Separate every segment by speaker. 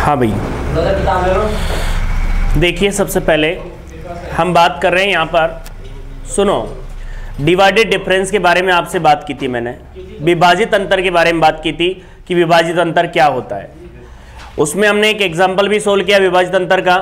Speaker 1: हाँ भैया, देखिए सबसे पहले हम बात कर रहे हैं यहाँ पर, सुनो, डिवाइडेड डिफरेंस के बारे में आपसे बात की थी मैंने, विभाजित अंतर के बारे में बात की थी कि विभाजित अंतर क्या होता है। उसमें हमने एक एग्जाम्पल भी सोल्व किया विभाजित अंतर का,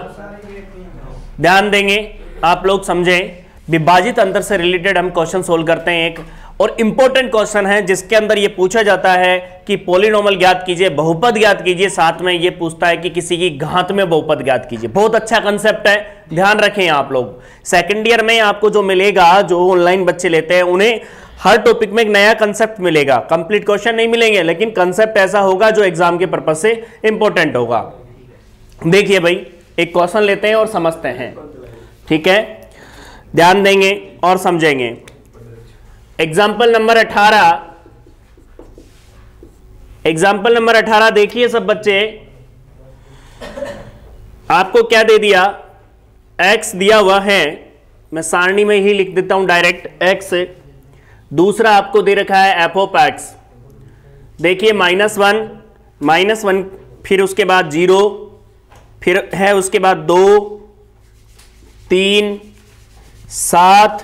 Speaker 1: ध्यान देंगे आप लोग समझें। विभाजित अंतर से रिलेटेड हम क्वेश्चन सोल्व करते हैं एक, और इंपॉर्टेंट क्वेश्चन है जिसके अंदर ये पूछा जाता है कि पॉलिनोमियल ज्ञात कीजिए, बहुपद ज्ञात कीजिए, साथ में ये पूछता है कि किसी की घात में बहुपद ज्ञात कीजिए। बहुत अच्छा कंसेप्ट है, ध्यान रखें आप लोग। सेकंड ईयर में आपको जो मिलेगा, जो ऑनलाइन बच्चे लेते हैं, उन्हें हर टॉपिक में एक नया कंसेप्ट मिलेगा। कंप्लीट क्वेश्चन नहीं मिलेंगे, लेकिन कंसेप्ट ऐसा होगा जो एग्जाम के पर्पज से इंपॉर्टेंट होगा। देखिए भाई, एक क्वेश्चन लेते हैं और समझते हैं, ठीक है, ध्यान देंगे और समझेंगे। एग्जाम्पल नंबर 18, एग्जाम्पल नंबर 18 देखिए सब बच्चे, आपको क्या दे दिया, x दिया हुआ है, मैं सारणी में ही लिख देता हूं डायरेक्ट, x। दूसरा आपको दे रखा है f ऑफ x, देखिए -1, फिर उसके बाद 0, फिर है उसके बाद 2, 3, 7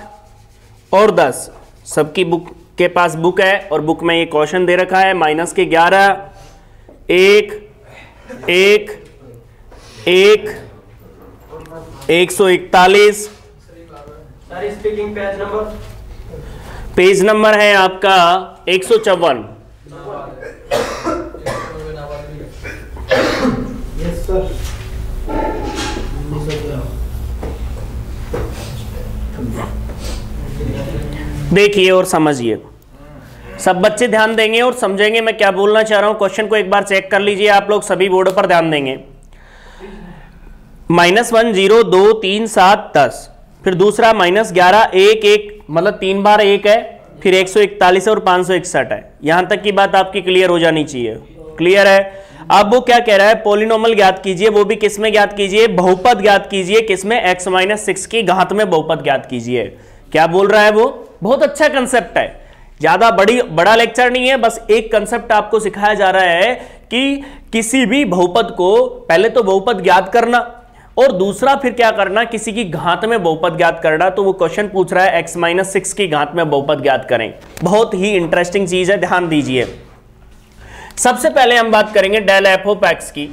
Speaker 1: और 10। सबकी बुक के पास बुक है और बुक में ये क्वेश्चन दे रखा है, -11, 1, 1, 1, 141। पेज नंबर है आपका 154। देखिए और समझिए, सब बच्चे ध्यान देंगे और समझेंगे मैं क्या बोलना चाह रहा हूं। क्वेश्चन को एक बार चेक कर लीजिए आप लोग, सभी बोर्ड पर ध्यान देंगे। -1, 0, 2, 3, 7, 10, फिर दूसरा -11, 1, 1, मतलब 3 बार 1 है, फिर 141 और 561 है। यहां तक की बात आपकी क्लियर हो जानी चाहिए। क्लियर है? अब वो क्या कह रहा है, पॉलिनोमियल ज्ञात कीजिए, वो भी किसमें ज्ञात कीजिए, बहुपद ज्ञात कीजिए, किसमें, x-6 की घात में बहुपद ज्ञात कीजिए। क्या बोल रहा है वो? बहुत अच्छा कंसेप्ट है, ज्यादा बड़ा लेक्चर नहीं है, बस एक कंसेप्ट आपको सिखाया जा रहा है कि किसी भी बहुपद को पहले तो बहुपद ज्ञात करना और दूसरा फिर क्या करना, किसी की घात में बहुपद ज्ञात करना। तो वो क्वेश्चन पूछ रहा है x-6 की घात में बहुपद ज्ञात करें। बहुत ही इंटरेस्टिंग चीज है, ध्यान दीजिए। सबसे पहले हम बात करेंगे डेल एफ ऑफ एक्स की,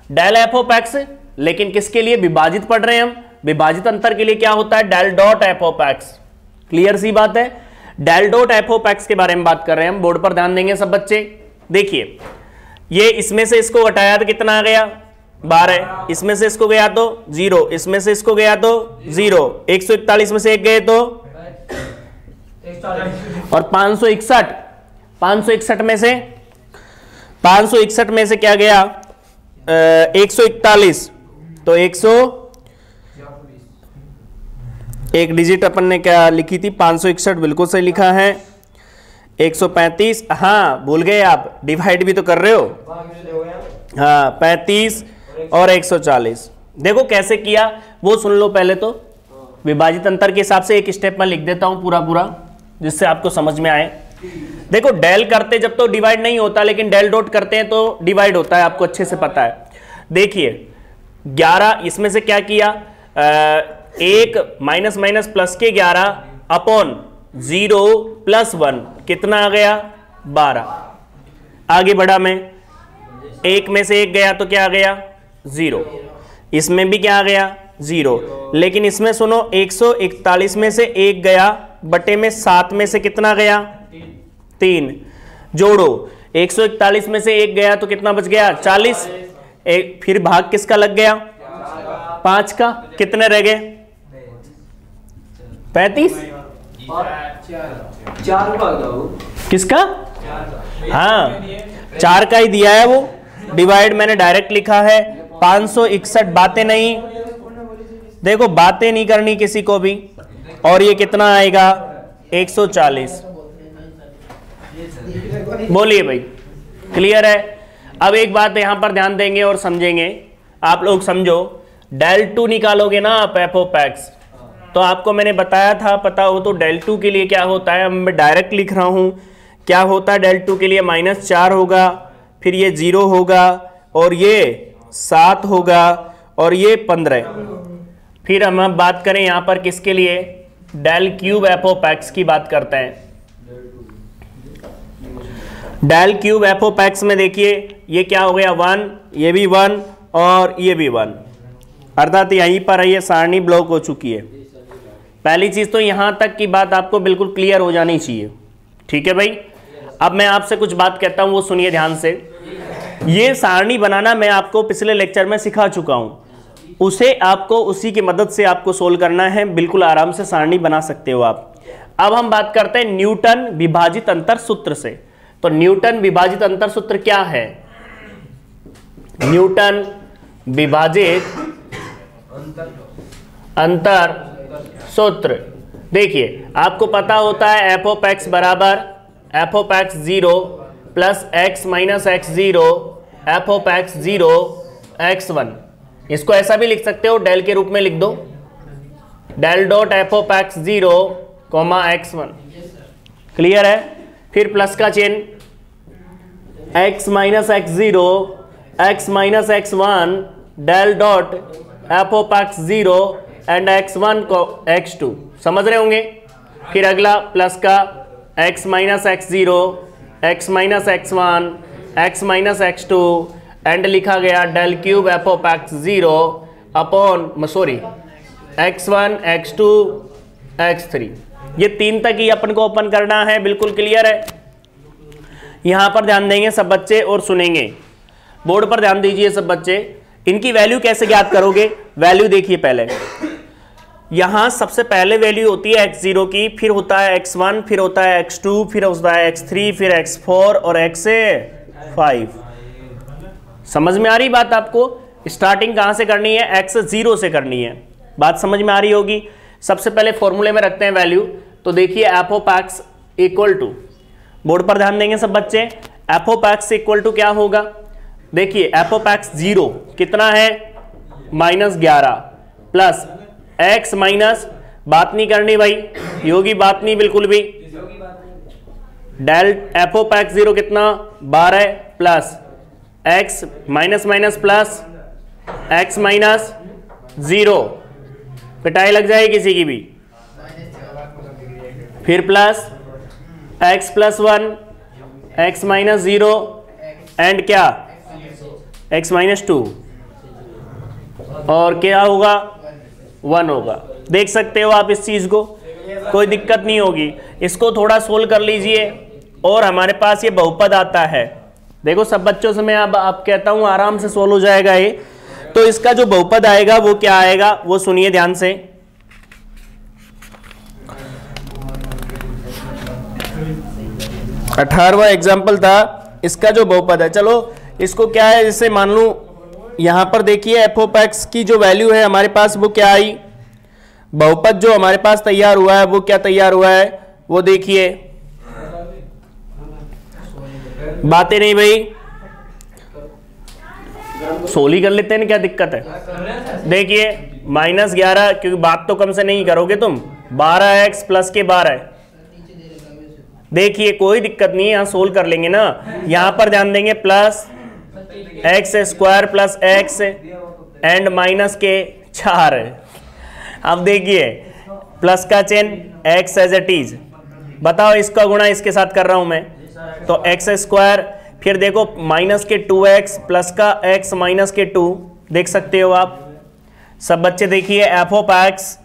Speaker 1: डेल एफ ऑफ एक्स, लेकिन किसके लिए, विभाजित पढ़ रहे हैं हम। विभाजित अंतर के लिए क्या होता है, del dot F of X. Clear सी बात है, del dot F of X के बारे में बात कर रहे हैं हम। बोर्ड पर ध्यान देंगे सब बच्चे। देखिए, ये इसमें से इसको घटाया तो कितना आ गया, 12, इसमें से इसको गया तो 0, इसमें से इसको गया तो 0, 141 में से एक गए तो, और 561 में से क्या गया, 141, तो 100, एक डिजिट अपन ने क्या लिखी थी, 561 बिल्कुल सही लिखा है। 135, हाँ भूल गए आप, डिवाइड भी तो कर रहे हो, हाँ 35 और 140। देखो कैसे किया वो सुन लो पहले तो। विभाजित अंतर के हिसाब से एक स्टेप में लिख देता हूं पूरा, जिससे आपको समझ में आए। देखो डेल करते जब तो डिवाइड नहीं होता, लेकिन डेल डॉट करते हैं तो डिवाइड होता है, आपको अच्छे से पता है। देखिए 11, इसमें से क्या किया, 1 माइनस प्लस के 11 अपॉन 0 + 1, कितना आ गया, 12। आगे बढ़ा मैं, 1 में से 1 गया तो क्या आ गया, 0, इसमें भी क्या आ गया, 0। लेकिन इसमें सुनो, 141 में से 1 गया, बटे में 7 में से कितना गया, 3। जोड़ो, 141 में से 1 गया तो कितना बच गया, 40। फिर भाग किसका लग गया, 5 का, कितने रह गए, 35। किसका, हाँ 4 का ही दिया है वो, डिवाइड मैंने डायरेक्ट लिखा है। 561, बातें नहीं, देखो बातें नहीं करनी किसी को भी। और ये कितना आएगा, 140। बोलिए भाई, क्लियर है? अब एक बात यहां पर ध्यान देंगे और समझेंगे, आप लोग समझो। डेल 2 निकालोगे ना आप एफ ऑफ एक्स, तो आपको मैंने बताया था, पता हो तो डेल 2 के लिए क्या होता है, मैं डायरेक्ट लिख रहा हूं। क्या होता है डेल 2 के लिए, -4 होगा, फिर ये 0 होगा, और ये 7 होगा और ये 15। फिर हम अब बात करें यहां पर किसके लिए, del cube f of x की बात करते हैं। Del cube f of x में देखिए ये क्या हो गया 1, ये भी 1 और ये भी 1, अर्थात यहीं पर ये सारणी ब्लॉक हो चुकी है। पहली चीज तो यहां तक की बात आपको बिल्कुल क्लियर हो जानी चाहिए, ठीक है भाई। अब मैं आपसे कुछ बात कहता हूं, वो सुनिए ध्यान से। ये सारणी बनाना मैं आपको पिछले लेक्चर में सिखा चुका हूं, उसे आपको उसी की मदद से आपको सोल्व करना है, बिल्कुल आराम से सारणी बना सकते हो आप। अब हम बात करते हैं न्यूटन विभाजित अंतर सूत्र से। तो न्यूटन विभाजित अंतर सूत्र क्या है? न्यूटन विभाजित अंतर सूत्र, देखिए आपको पता होता है एफ ऑफ एक्स बराबर F of x 0 plus x minus x 0 F of x 0 x1। इसको ऐसा भी लिख सकते हो, डेल के रूप में लिख दो, del dot F of x 0 comma x1। Clear है? फिर प्लस का चिन्ह x minus x 0 x minus x1 del dot F of x 0 and x1 को x2। समझ रहे होंगे? फिर अगला प्लस का x minus x 0 x minus x1 x minus x2 and लिखा गया del cube f of x 0 upon x1 x2 x3। ये 3 तक ही अपन को ओपन करना है, बिल्कुल क्लियर है। यहां पर ध्यान देंगे सब बच्चे और सुनेंगे, बोर्ड पर ध्यान दीजिए सब बच्चे। इनकी वैल्यू कैसे ज्ञात करोगे? वैल्यू देखिए पहले, यहां सबसे पहले वैल्यू होती है x0 की, फिर होता है x1, फिर होता है x2, फिर होता है x3, फिर x4 और x5। समझ में आ रही बात आपको? स्टार्टिंग कहां से करनी है? x0 से करनी है। बात समझ में आ रही होगी। सबसे पहले फॉर्मूले में रखते हैं वैल्यू। तो देखिए f of x equal to, board पर ध्यान देंगे सब बच्चे, f of x equal to क्या होगा? देखिए एफ ऑफ एक्स 0 कितना है? -11 प्लस x माइनस, बात नहीं करनी भाई, योगी बात नहीं बिल्कुल भी, डेल एफ ऑफ एक्स 0 कितना 12 plus x minus minus plus x minus 0, पिटाई लग जाए किसी की भी। फिर plus x plus 1 x minus 0 and क्या x माइनस 2, और क्या होगा 1 होगा। देख सकते हो आप इस चीज को, कोई दिक्कत नहीं होगी। इसको थोड़ा सोल्व कर लीजिए और हमारे पास ये बहुपद आता है। देखो सब बच्चों से मैं अब आप कहता हूं आराम से सोल्व हो जाएगा ये। तो इसका जो बहुपद आएगा वो क्या आएगा, वो सुनिए ध्यान से। अठारहवां एग्जाम्पल था, इसका जो बहुपद है, चलो इसको क्या है, जैसे मान लूं यहां पर देखिए एफ ऑफ एक्स की जो वैल्यू है हमारे पास वो क्या आई, बहुपद जो हमारे पास तैयार हुआ है वो क्या तैयार हुआ है, वो देखिए। बातें नहीं भाई, सोली कर लेते हैं, क्या दिक्कत है? देखिए -11, क्योंकि बात तो कम से नहीं करोगे तुम, 12x प्लस के 12। देखिए कोई दिक्कत नहीं है, यहां सोल्व कर लेंगे ना। यहां पर ध्यान देंगे plus x square plus x and minus के 4। अब देखिए प्लस का चिन्ह एक्स एज इट इज, बताओ इसका गुणा इसके साथ कर रहा हूं मैं, तो एक्स स्क्वायर, फिर देखो माइनस के 2x प्लस का x माइनस के 2, देख सकते हो आप सब बच्चे। देखिए f of x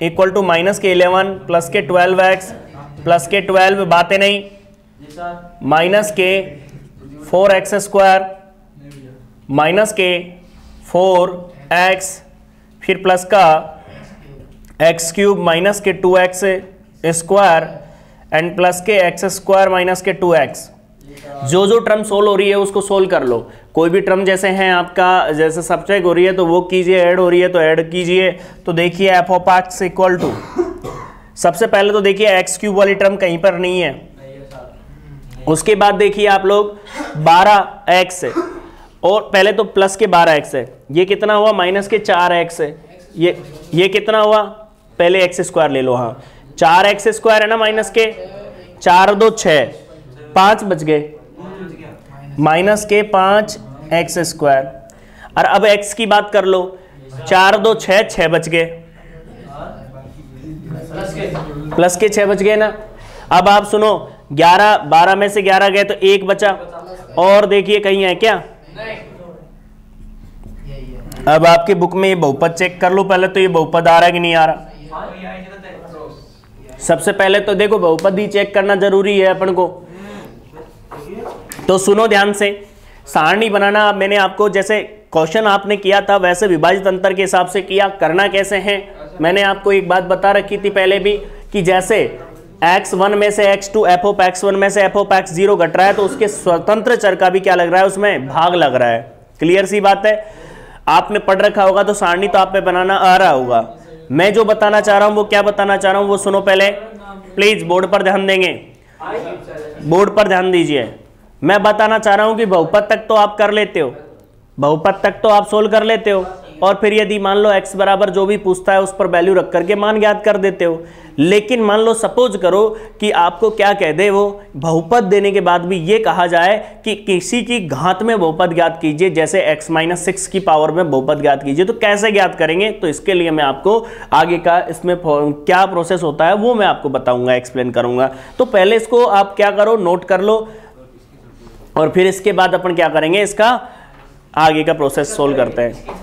Speaker 1: equal to minus के 11 प्लस के 12x प्लस के 12, बातें नहीं, माइनस के 4x स्क्वायर माइनस के 4x, फिर प्लस का x क्यूब माइनस के 2x स्क्वायर एंड प्लस के x स्क्वायर माइनस के 2x। जो जो टर्म सोल्व हो रही है उसको सोल्व कर लो। कोई भी टर्म जैसे हैं आपका, जैसे सब्ट्रैक्ट हो रही है तो वो कीजिए, ऐड हो रही है तो ऐड कीजिए। तो देखिए f of x equal to, सबसे पहले तो देखिए एक्स क्यूब वाली टर्म कहीं पर नहीं है, उसके बाद देखिए आप लोग 12x और पहले तो प्लस के 12x है, ये कितना हुआ माइनस के 4x है, ये कितना हुआ, पहले एक्स स्क्वायर ले लो, हाँ 4x स्क्वायर है ना, माइनस के 4 2 6, 5 बच गए, माइनस के 5x स्क्वायर। और अब x की बात कर लो, 4 2 6, 6 बच गए, प्लस के 6 बच गए ना। अब आप सुनो, 11 12 में से 11 गए तो 1 बचा, और देखिए कहीं है क्या? अब आपकी बुक में ये बहुपद चेक कर लो पहले, तो ये बहुपद आ रहा है कि नहीं आ रहा? सबसे पहले तो देखो बहुपद ही चेक करना जरूरी है अपन को। तो सुनो ध्यान से, सारणी बनाना मैंने आपको, जैसे क्वेश्चन आपने किया था वैसे विभाजित अंतर के हिसाब से किया। करना कैसे है, मैंने आपको एक बात बता रखी थी पहले भी, कि जैसे x1 में से x2 f ऑफ x1 में से f ऑफ x0 घट रहा है, तो उसके स्वतंत्र चर का भी क्या लग रहा है, उसमें भाग लग रहा है। क्लियर सी बात है, आपने पढ़ रखा होगा तो सारणी तो आप पे बनाना आ रहा होगा। मैं जो बताना चाह रहा हूं, वो क्या बताना चाह रहा हूं वो सुनो पहले प्लीज, बोर्ड पर ध्यान देंगे, बोर्ड पर ध्यान दीजिए। मैं बताना चाह रहा हूं कि बहुपद तक तो आप कर लेते हो, बहुपद तक तो आप सोल्व कर लेते हो, और फिर यदि मान लो x बराबर जो भी पूछता है उस पर वैल्यू रख करके मान ज्ञात कर देते हो। लेकिन मान लो सपोज करो कि आपको क्या कह दे, वो बहुपद देने के बाद भी ये कहा जाए कि किसी की घात में बहुपद ज्ञात कीजिए, जैसे x-6 की पावर में बहुपद ज्ञात कीजिए, तो कैसे ज्ञात करेंगे? तो इसके लिए मैं आपको आगे का इसमें क्या प्रोसेस होता है वो मैं आपको बताऊंगा, एक्सप्लेन करूंगा। तो पहले इसको आप क्या करो, नोट कर लो, और फिर इसके बाद अपन क्या करेंगे, इसका आगे का प्रोसेस सोल्व करते हैं।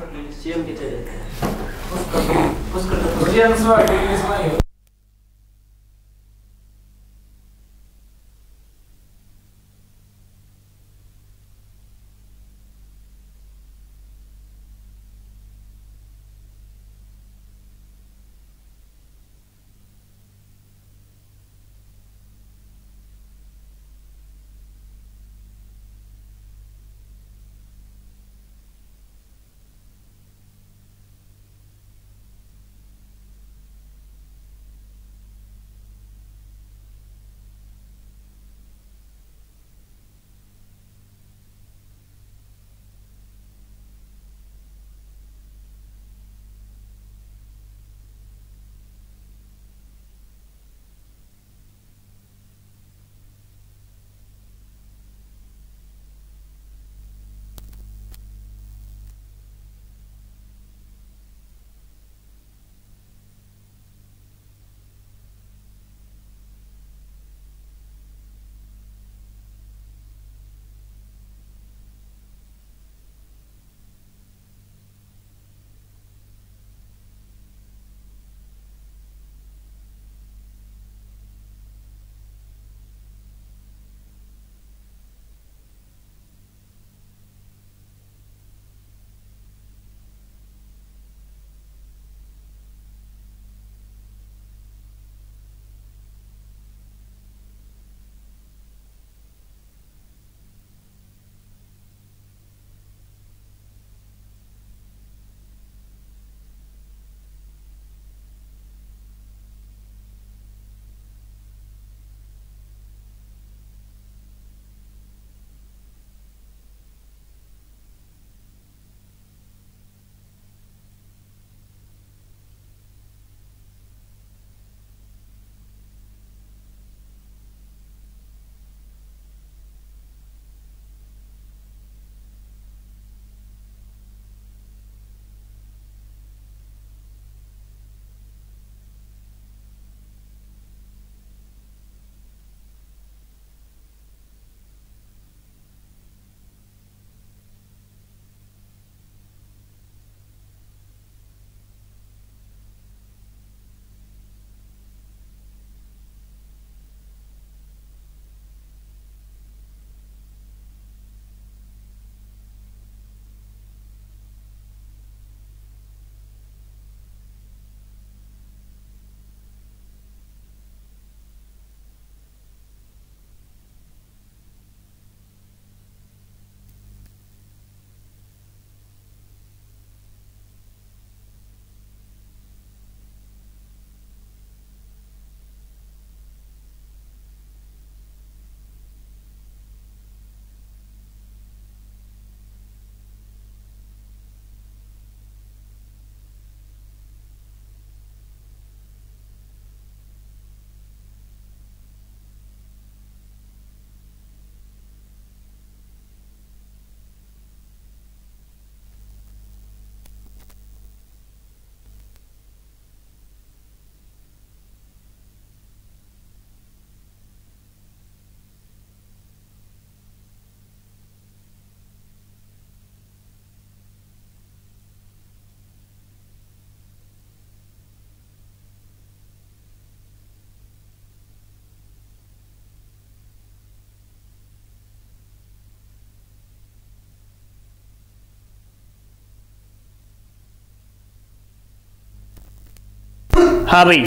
Speaker 1: हाँ भाई,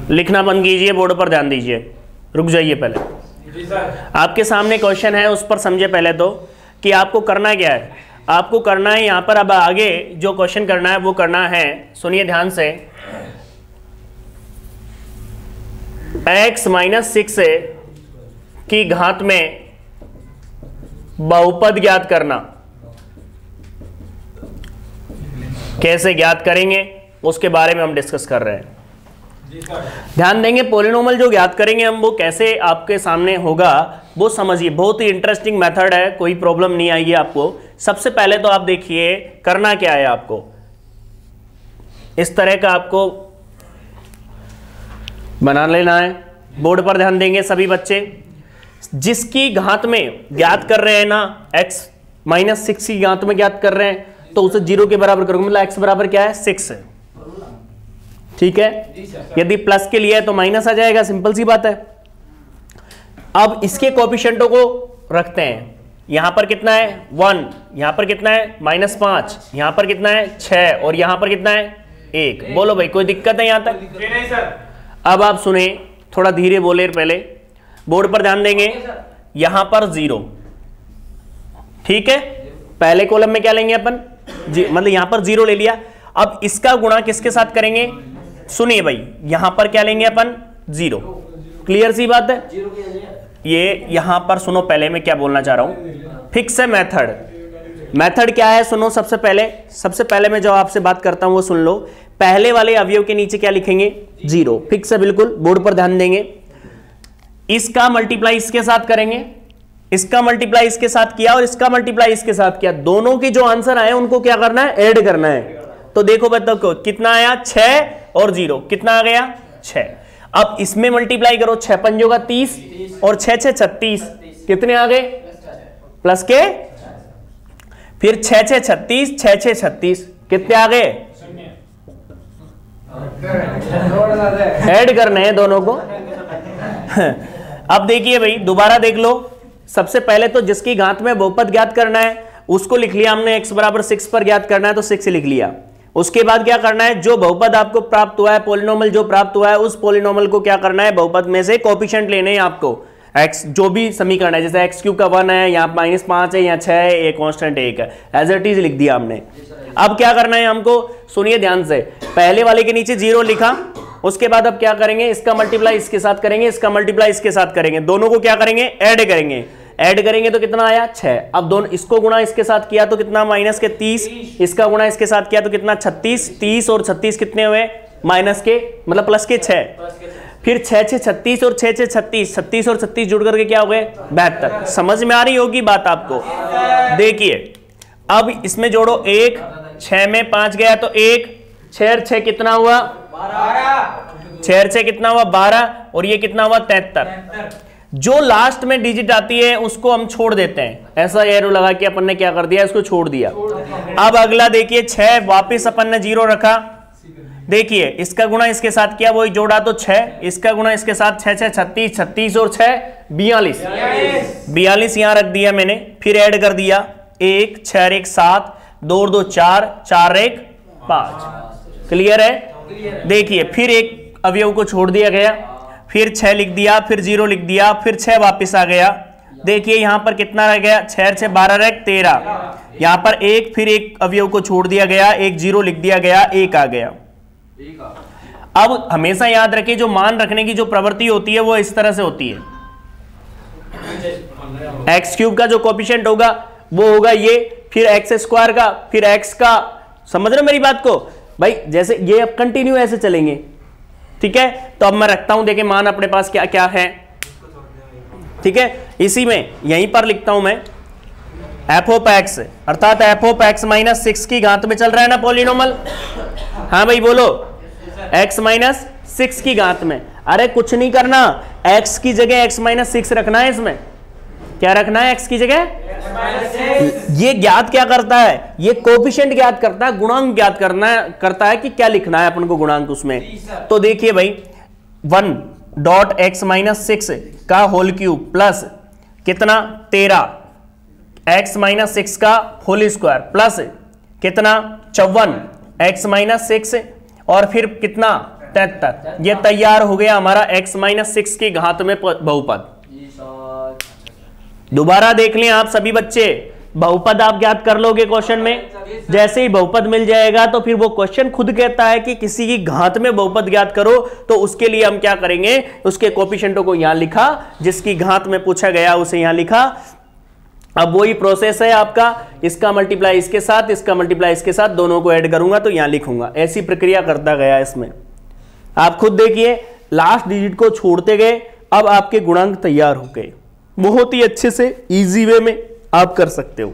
Speaker 1: लिखना बंद कीजिए, बोर्ड पर ध्यान दीजिए, रुक जाइए पहले। आपके सामने क्वेश्चन है, उस पर समझे पहले तो कि आपको करना क्या है। आपको करना है यहाँ पर, अब आगे जो क्वेश्चन करना है वो करना है, सुनिए ध्यान से, x माइनस 6 की घात में बहुपद ज्ञात करना। कैसे ज्ञात करेंगे उसके बारे में हम डिस्कस कर रहे हैं। ध्यान देंगे, पॉलिनोमियल जो ज्ञात करेंगे हम वो कैसे आपके सामने होगा वो समझिए, बहुत ही इंटरेस्टिंग मेथड है, कोई प्रॉब्लम नहीं आएगी आपको। सबसे पहले तो आप देखिए करना क्या है, आपको इस तरह का आपको बना लेना है। बोर्ड पर ध्यान देंगे सभी बच्चे, जिसकी घात में ज्ञात कर रहे हैं ना, x माइनस 6 की घात में ज्ञात कर रहे हैं, तो उसे 0 के बराबर करोगे, मतलब x बराबर क्या है 6 है, ठीक है। यदि प्लस के लिए है तो माइनस आ जाएगा, सिंपल सी बात है। अब इसके कोएफिशिएंटों को रखते हैं, यहां पर कितना है 1, यहां पर कितना है -5, यहां पर कितना है 6 और यहां पर कितना है 1। बोलो भाई, कोई दिक्कत है यहां तक? नहीं सर। अब आप सुने, थोड़ा धीरे बोले, पहले बोर्ड पर ध्यान देंगे, यहां पर 0, ठीक है। पहले कॉलम में क्या लेंगे अपन, मतलब यहां पर 0 ले लिया। अब इसका गुणा किसके साथ करेंगे, सुनिए भाई, यहां पर क्या लेंगे अपन 0, क्लियर सी बात है। ये यहां पर सुनो, पहले मैं क्या बोलना चाह रहा हूं, फिक्स है मेथड क्या है सुनो। सबसे पहले मैं जो आपसे बात करता हूं वो सुन लो। पहले वाले अवयव के नीचे क्या लिखेंगे 0, फिक्स है बिल्कुल। बोर्ड पर ध्यान देंगे, इसका मल्टीप्लाई इसके साथ करेंगे, इसका मल्टीप्लाई इसके साथ किया और इसका मल्टीप्लाई इसके साथ किया, दोनों की जो आंसर आए उनको क्या करना है, ऐड करना है। तो देखो बच्चों, कितना आया 6 और 0, कितना आ गया 6। अब इसमें मल्टीप्लाई करो, 6 पंजों का 30 और 6 6 36, कितने आ गए प्लस के, फिर 6 6 36, 6 6 36, कितने आ गए, ऐड करने हैं दोनों को। अब देखिए भाई, दोबारा देख लो। सबसे पहले तो जिसकी घात में बहुपद ज्ञात करना है उसको लिख लिया हमने, x बराबर 6 पर ज्ञात करना है तो 6 लिख लिया। उसके बाद क्या करना है, जो बहुपद आपको प्राप्त हुआ है, पॉलिनोमियल जो प्राप्त हुआ है, उस पॉलिनोमियल को क्या करना है, बहुपद में से कोएफिशिएंट लेने हैं आपको। x जो भी समीकरण है, जैसे x³ का 1 है, यहाँ -5 है, यहाँ 6 है, एक कांस्टेंट 1 है, एज इट इज लिख दिया हमने। अब क्या करना है हमको, सुनिए ध्यान से, पहले वाले के नीचे 0 लिखा, उसके बाद अब क्या करेंगे, इसका मल्टीप्लाई इसके साथ करेंगे, इसका मल्टीप्लाई इसके साथ करेंगे, दोनों को क्या करेंगे, ऐड करेंगे तो कितना आया 6। अब दोनों, इसको गुणा इसके साथ किया तो कितना माइनस के 30, इसका गुणा इसके साथ किया तो कितना 36, 30 और 36 कितने हुए माइनस के, मतलब प्लस के 6, फिर 6 6 36 और 6 6 36, 36 और 36 जुड़ करके क्या हो गए 72। समझ में आ रही होगी बात आपको। देखिए अब इसमें जोड़ो 1, 6 में 5 गया तो 1, 6 6 कितना हुआ 6 6 कितना हुआ 12 और ये कितना हुआ 73। जो लास्ट में डिजिट आती है उसको हम छोड़ देते हैं, ऐसा एरो लगा के अपन ने क्या कर दिया, इसको छोड़ दिया। अब अगला देखिए 6 वापस अपन ने 0 रखा, देखिए इसका गुणा इसके साथ किया, वही जोड़ा तो 6, इसका गुणा इसके साथ 6 6 36, 36 और 6 42 यहां रख दिया मैंने, फिर ऐड कर दिया 1 6 1 7, 2 2 4, 4 1 5। क्लियर है। देखिए फिर एक अवयव को छोड़ दिया गया, फिर 6 लिख दिया, फिर 0 लिख दिया, फिर 6 वापस आ गया। देखिए यहां पर कितना रह गया 6 6 12 रह 13, यहां पर 1, फिर एक अवयव को छोड़ दिया गया, एक 0 लिख दिया गया, 1 आ गया। अब हमेशा याद रखिए, जो मान रखने की जो प्रवृत्ति होती है वो इस तरह से होती है, x³ का जो कोएफिशिएंट होगा वो होगा ये, फिर x² का, फिर x का। समझ रहे हो मेरी बात को भाई, जैसे ये अब कंटिन्यू ऐसे चलेंगे, ठीक है। तो अब मैं रखता हूं, देखिए मान अपने पास क्या क्या है, ठीक है। इसी में यहीं पर लिखता हूं मैं f ऑफ x, अर्थात f ऑफ x माइनस 6 की घात में चल रहा है ना पॉलिनोमियल। हाँ भाई बोलो, x माइनस 6 की घात में। अरे कुछ नहीं करना, x की जगह x माइनस 6 रखना है, इसमें क्या रखना है x की जगह। ये ज्ञात क्या करता है, ये कोएफिशिएंट ज्ञात करता है, गुणांक ज्ञात करता है कि क्या लिखना है अपन को गुणांक उसमें। तो देखिए भाई 1.x माइनस 6 का होल क्यूब प्लस कितना 13, x माइनस 6 का होल स्क्वायर प्लस कितना 54, x माइनस 6 और फिर कितना 73। ये तैयार हो गया हमारा x माइनस 6 की घात में बहुपद। दोबारा देख लें आप सभी बच्चे, बहुपद आप ज्ञात कर लोगे क्वेश्चन में। जैसे ही बहुपद मिल जाएगा तो फिर वो क्वेश्चन खुद कहता है कि किसी की घात में बहुपद ज्ञात करो, तो उसके लिए हम क्या करेंगे, उसके कोफिशिएंटों को यहां लिखा, जिसकी घात में पूछा गया उसे यहां लिखा। अब वही प्रोसेस है आपका, इसका मल्टीप्लाई इसके साथ, इसका मल्टीप्लाई इसके साथ, दोनों को ऐड करूंगा तो यहां लिखूंगा। ऐसी प्रक्रिया करता गया इसमें। आप खुद देखिए, लास्ट डिजिट को छोड़ते गए, अब आपके गुणांक तैयार हो गए। बहुत ही अच्छे से इजी वे में आप कर सकते हो।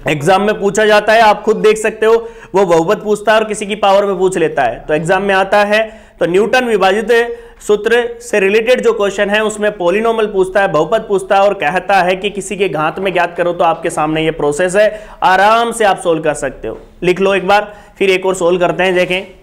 Speaker 1: एग्जाम में पूछा जाता है, आप खुद देख सकते हो, वो बहुपद पूछता है और किसी की पावर में पूछ लेता है, तो एग्जाम में आता है। तो न्यूटन विभाजित सूत्र से रिलेटेड जो क्वेश्चन है उसमें पॉलिनोमियल पूछता है, बहुपद पूछता है और कहता है कि किसी के घात में ज्ञात करो, तो आपके सामने ये प्रोसेस है, आराम से आप सोल्व कर सकते हो। लिख लो एक बार, फिर एक और सोल्व करते हैं, देखें।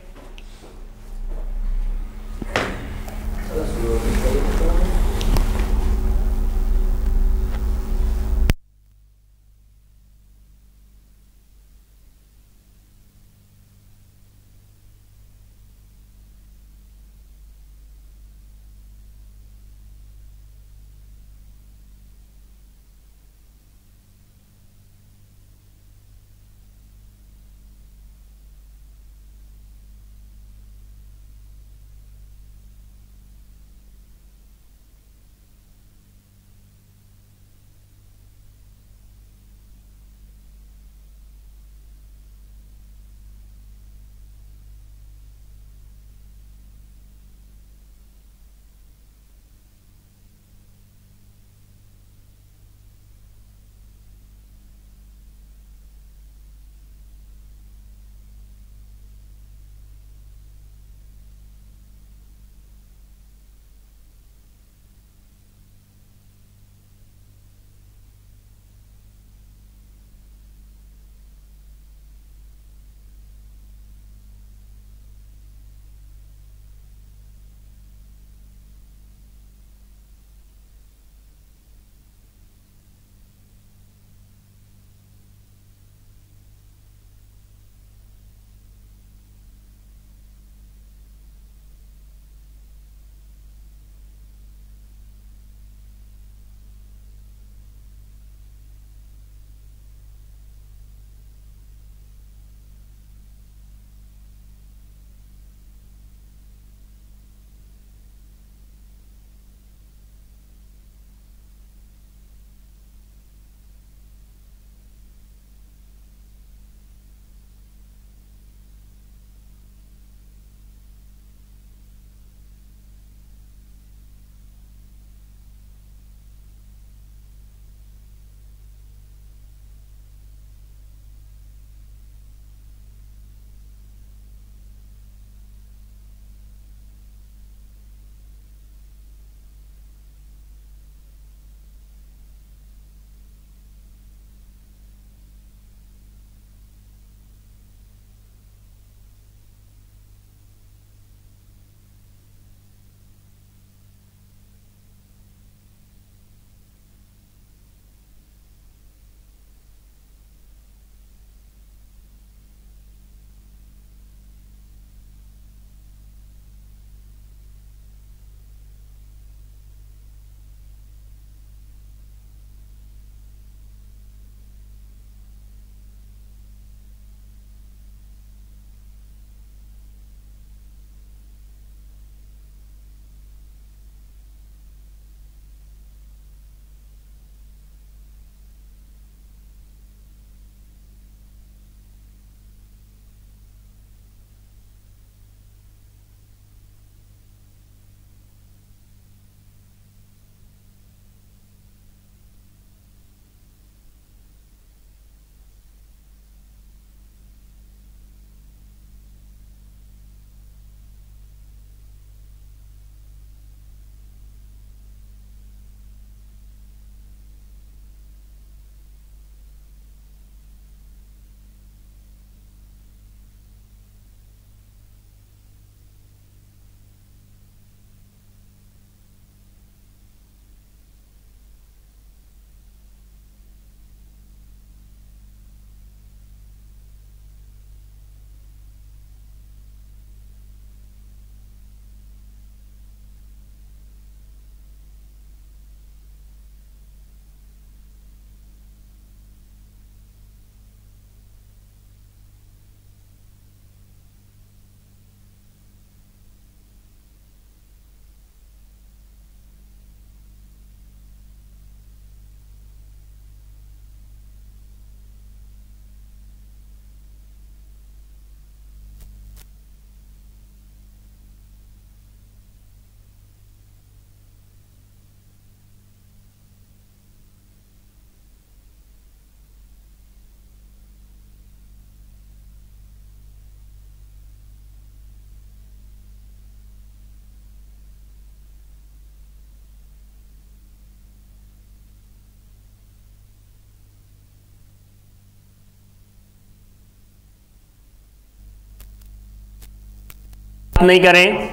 Speaker 1: नहीं करें,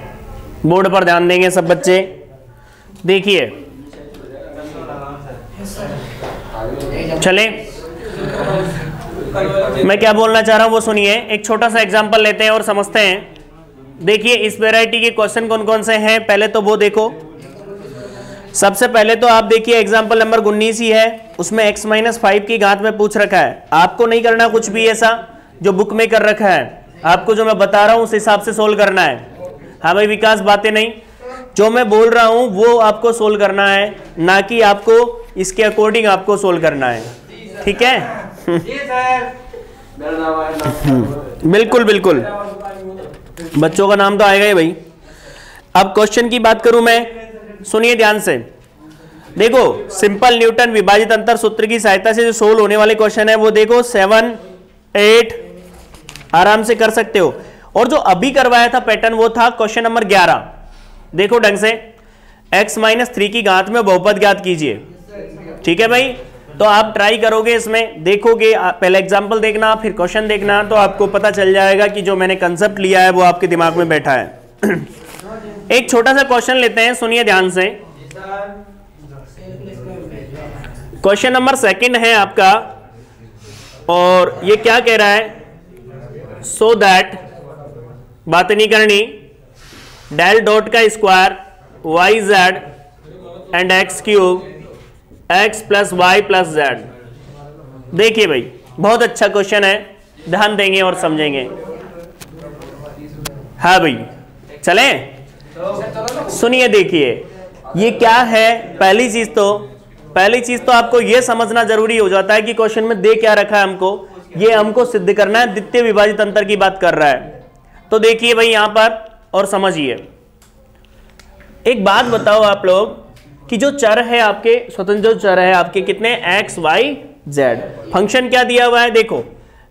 Speaker 1: बोर्ड पर ध्यान देंगे सब बच्चे। देखिए चले, मैं क्या बोलना चाह रहा हूं वो सुनिए। एक छोटा सा एग्जांपल लेते हैं और समझते हैं। देखिए इस वैरायटी के क्वेश्चन कौन कौन से हैं, पहले तो वो देखो। सबसे पहले तो आप देखिए एग्जांपल नंबर 19 ही है, उसमें x-5 की घात में पूछ रखा है। आपको नहीं करना कुछ भी ऐसा जो बुक में कर रखा है, आपको जो मैं बता रहा हूं उस हिसाब से सोल्व करना है। हाँ भाई विकास, बातें नहीं, जो मैं बोल रहा हूं वो आपको सोल्व करना है, ना कि आपको इसके अकॉर्डिंग आपको सोल्व करना है। ठीक है? बिल्कुल बिल्कुल, बच्चों का नाम तो आएगा ही भाई। अब क्वेश्चन की बात करूं मैं, सुनिए ध्यान से। देखो सिंपल न्यूटन विभाजित अंतर सूत्र की सहायता से जो सोल्व होने वाले क्वेश्चन है वो देखो 7, 8 आराम से कर सकते हो। और जो अभी करवाया था पैटर्न वो था क्वेश्चन नंबर 11। देखो ढंग से, x-3 की घात में बहुपद ज्ञात कीजिए। ठीक है भाई, तो आप ट्राई करोगे, इसमें देखोगे, पहले एग्जांपल देखना फिर क्वेश्चन देखना, तो आपको पता चल जाएगा कि जो मैंने कंसेप्ट लिया है वो आपके दिमाग में बैठा है। एक छोटा सा क्वेश्चन लेते हैं, सुनिए ध्यान से। क्वेश्चन नंबर 2 है आपका, और ये क्या कह रहा है, सो दैट, बात नहीं करनी, डेल डॉट का square y z and x cube x plus y plus z. देखिए भाई बहुत अच्छा क्वेश्चन है, ध्यान देंगे और समझेंगे। हाँ भाई चले, सुनिए देखिए ये क्या है। पहली चीज तो आपको यह समझना जरूरी हो जाता है कि क्वेश्चन में दे क्या रखा है हमको, ये हमको सिद्ध करना है, द्वितीय विभाजित अंतर की बात कर रहा है। तो देखिए भाई यहां पर और समझिए। एक बात बताओ आप लोग कि जो चर है आपके, स्वतंत्र जो चर है आपके कितने, x, y, z। फंक्शन क्या दिया हुआ है, देखो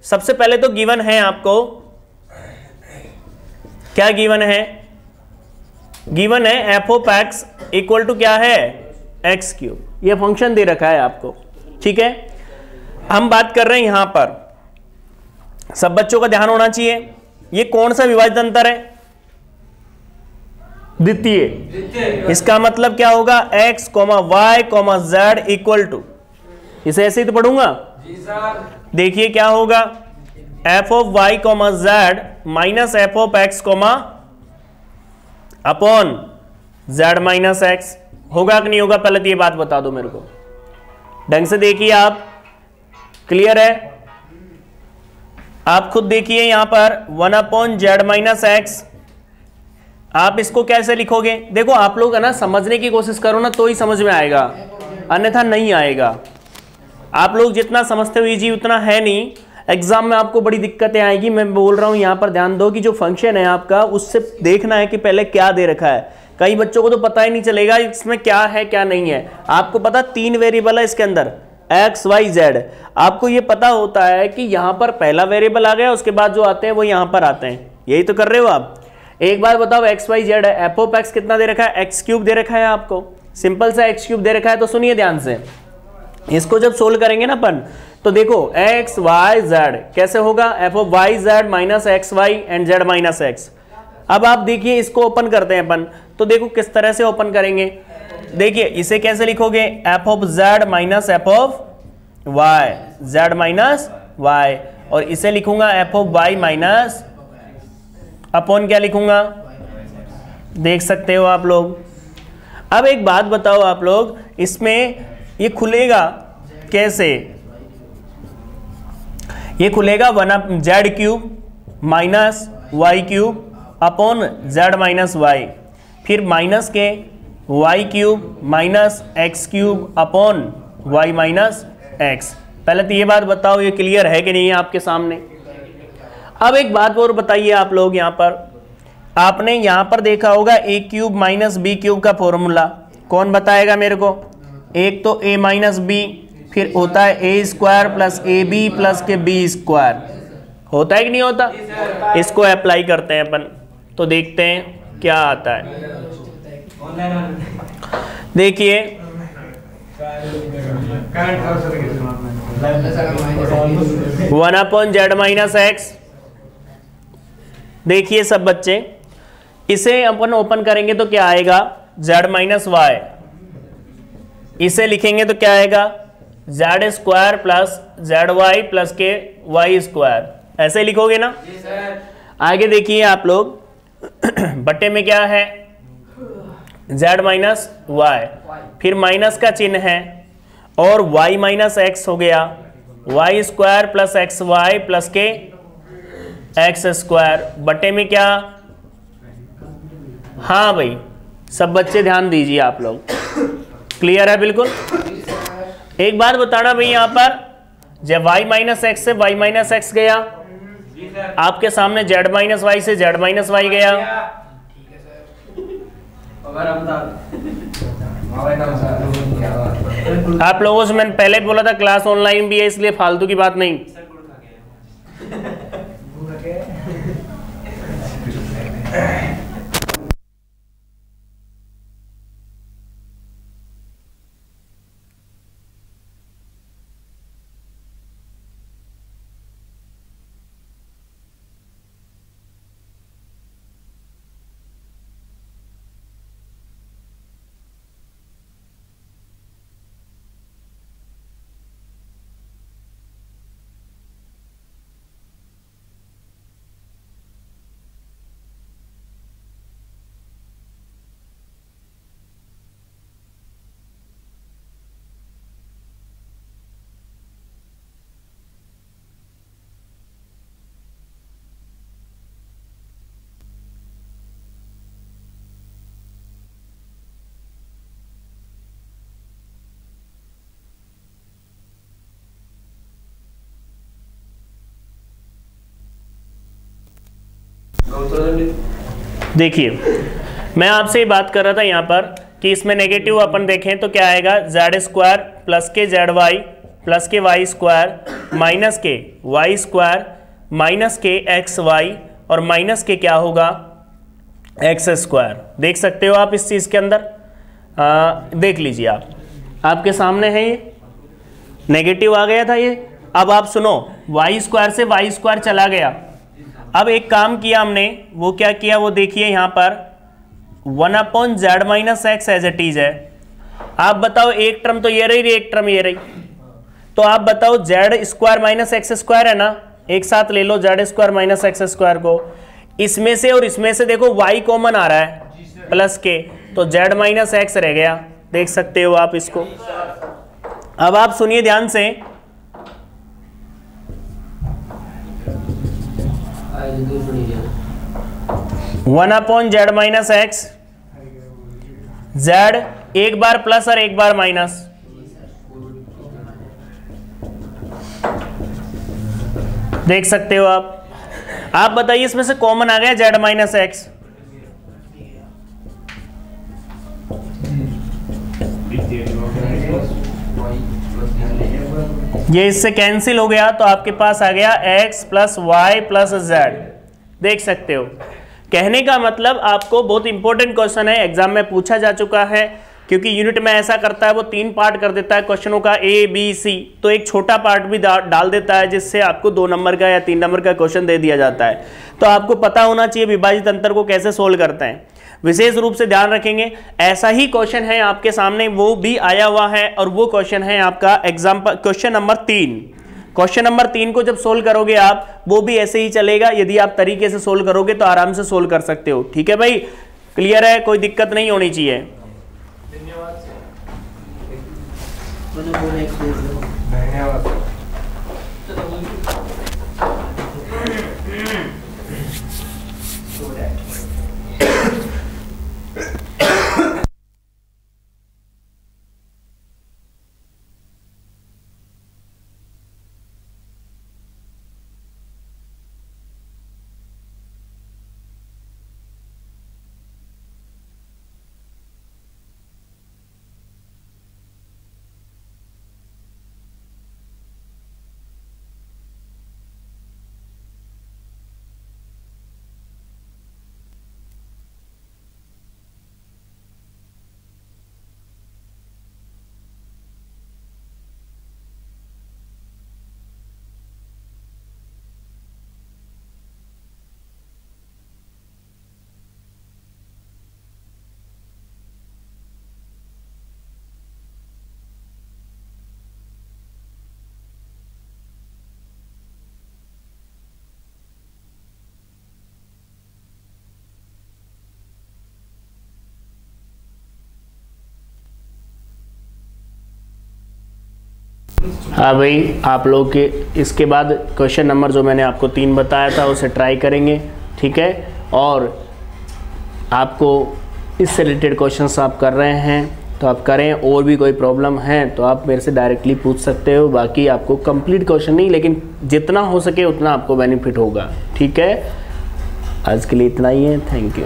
Speaker 1: सबसे पहले तो गिवन है आपको, क्या गिवन है, गिवन है f of x equal to क्या है, x क्यूब। ये फंक्शन दे रखा है आपको। ठीक है, हम बात कर रहे हैं यहां पर, सब बच्चों का ध्यान होना चाहिए, ये कौन सा विभाजित अंतर है, द्वितीय। इसका मतलब क्या होगा, x, y, z equal to, इसे ऐसे ही तो पढ़ूंगा। देखिए क्या होगा, f of y, z minus f of x, upon z minus x. होगा कि नहीं होगा, पहले तो ये बात बता दो मेरे को, ढंग से देखिए आप, क्लियर है? आप खुद देखिए यहां पर 1 अपॉन z माइनस एक्स, आप इसको कैसे लिखोगे? देखो आप लोग है ना समझने की कोशिश करो ना तो ही समझ में आएगा, अन्यथा नहीं आएगा। आप लोग जितना समझते हो इजी उतना है नहीं, एग्जाम में आपको बड़ी दिक्कतें आएगी। मैं बोल रहा हूं यहां पर ध्यान दो कि जो फंक्शन है आपका उससे देखना है कि पहले क्या दे रखा है। कई बच्चों को तो पता ही नहीं चलेगा इसमें क्या है क्या नहीं है। आपको पता 3 वेरिएबल है इसके अंदर, एक्स वाई जेड। आपको ये पता होता है कि यहां पर पहला वेरिएबल आ गया, उसके बाद जो आते हैं वो यहां पर आते हैं, यही तो कर रहे हो आप। एक बार बताओ एक्स वाई जेड है, एफ ऑफ एक्स कितना दे रखा है, एक्स क्यूब दे रखा है आपको, सिंपल सा एक्स क्यूब दे रखा है। तो सुनिए ध्यान से, इसको जब सोल्व करेंगे ना अपन, तो देखो एक्स वाई जेड कैसे होगा, f of y z minus x y and z minus x. अब आप देखिए इसको ओपन करते हैं अपन, तो देखो किस तरह से ओपन करेंगे। देखिए इसे कैसे लिखोगे, f of z minus f of y, z minus y, और इसे लिखूंगा f of y minus upon क्या लिखूंगा, देख सकते हो आप लोग। अब एक बात बताओ आप लोग, इसमें ये खुलेगा कैसे, ये खुलेगा 1 z cube minus y cube upon z minus y, फिर माइनस के y cube minus x cube upon y minus x. पहले तो ये बात बताओ ये क्लियर है कि नहीं है आपके सामने। अब एक बात और बताइए आप लोग, यहाँ पर आपने यहाँ पर देखा होगा ए क्यूब माइनस बी क्यूब का फॉर्मूला, कौन बताएगा मेरे को। एक तो ए माइनस बी, फिर होता है A square plus A B plus के बी स्क्वायर, होता है कि नहीं होता। इसको अप्लाई करते हैं अपन, तो देखते हैं क्या आता है। देखिए 1 अपॉन जेड माइनस एक्स। देखिए सब बच्चे, इसे अपन ओपन करेंगे तो क्या आएगा, z माइनस वाई। इसे लिखेंगे तो क्या आएगा, z square plus z y plus के वाई स्क्वायर, ऐसे लिखोगे ना। आगे देखिए आप लोग बट्टे में क्या है, z माइनस वाई, फिर माइनस का चिन्ह है और y माइनस एक्स हो गया, y square plus x y plus के एक्स स्क्वायर, बट्टे में क्या, हाँ भाई सब बच्चे ध्यान दीजिए आप लोग, क्लियर है बिल्कुल। एक बात बताना भाई, यहां पर जब y माइनस एक्स से y माइनस एक्स गया, आपके सामने z माइनस वाई से z माइनस वाई गया। आप लोगों से मैंने पहले बोला था क्लास ऑनलाइन भी है, इसलिए फालतू की बात नहीं। देखिए मैं आपसे ये बात कर रहा था यहाँ पर कि इसमें नेगेटिव अपन देखें तो क्या आएगा, जेड स्क्वायर प्लस के जेड वाई प्लस के वाई स्क्वायर माइनस के वाई स्क्वायर माइनस के एक्स वाई और माइनस के क्या होगा, एक्स स्क्वायर। देख सकते हो आप इस चीज़ के अंदर, देख लीजिए आप, आपके सामने है ये नेगेटिव आ गया था ये। अब आप सुनो, वाई स्क्वायर से वाई स्क्वायर चला गया। अब एक काम किया हमने, वो क्या किया वो देखिए यहाँ पर 1/z minus x as it is है। आप बताओ एक टर्म तो ये रही, एक टर्म ये रही, तो आप बताओ Z square minus X square है ना, एक साथ ले लो Z square minus X square को, इसमें से और इसमें से देखो y कॉमन आ रहा है प्लस के, तो z माइनस एक्स रह गया। देख सकते हो आप इसको। अब आप सुनिए ध्यान से, one upon z minus x, Z एक बार प्लस और एक बार माइनस, देख सकते हो आप बताइए इसमें से कॉमन आ गया जेड माइनस एक्स, ये इससे कैंसिल हो गया तो आपके पास आ गया x plus y plus z. देख सकते हो, कहने का मतलब आपको बहुत इंपॉर्टेंट क्वेश्चन है, एग्जाम में पूछा जा चुका है, क्योंकि यूनिट में ऐसा करता है वो 3 पार्ट कर देता है क्वेश्चनों का A B C, तो एक छोटा पार्ट भी डाल देता है जिससे आपको 2 नंबर का या 3 नंबर का क्वेश्चन दे दिया जाता है। तो आपको पता होना चाहिए विभाजित अंतर को कैसे सोल्व करते हैं, विशेष रूप से ध्यान रखेंगे। ऐसा ही क्वेश्चन है आपके सामने, वो भी आया हुआ है, और वो क्वेश्चन है आपका example question number 3। Question number 3 को जब सोल्व करोगे आप, वो भी ऐसे ही चलेगा, यदि आप तरीके से सोल्व करोगे तो आराम से सोल्व कर सकते हो। ठीक है भाई, क्लियर है, कोई दिक्कत नहीं होनी चाहिए। धन्यवाद। हाँ भाई, आप लोग के इसके बाद क्वेश्चन नंबर जो मैंने आपको 3 बताया था उसे ट्राई करेंगे, ठीक है। और आपको इससे रिलेटेड क्वेश्चंस आप कर रहे हैं तो आप करें, और भी कोई प्रॉब्लम है तो आप मेरे से डायरेक्टली पूछ सकते हो। बाकी आपको कंप्लीट क्वेश्चन नहीं, लेकिन जितना हो सके उतना आपको बेनिफिट होगा, ठीक है। आज के लिए इतना ही है, थैंक यू।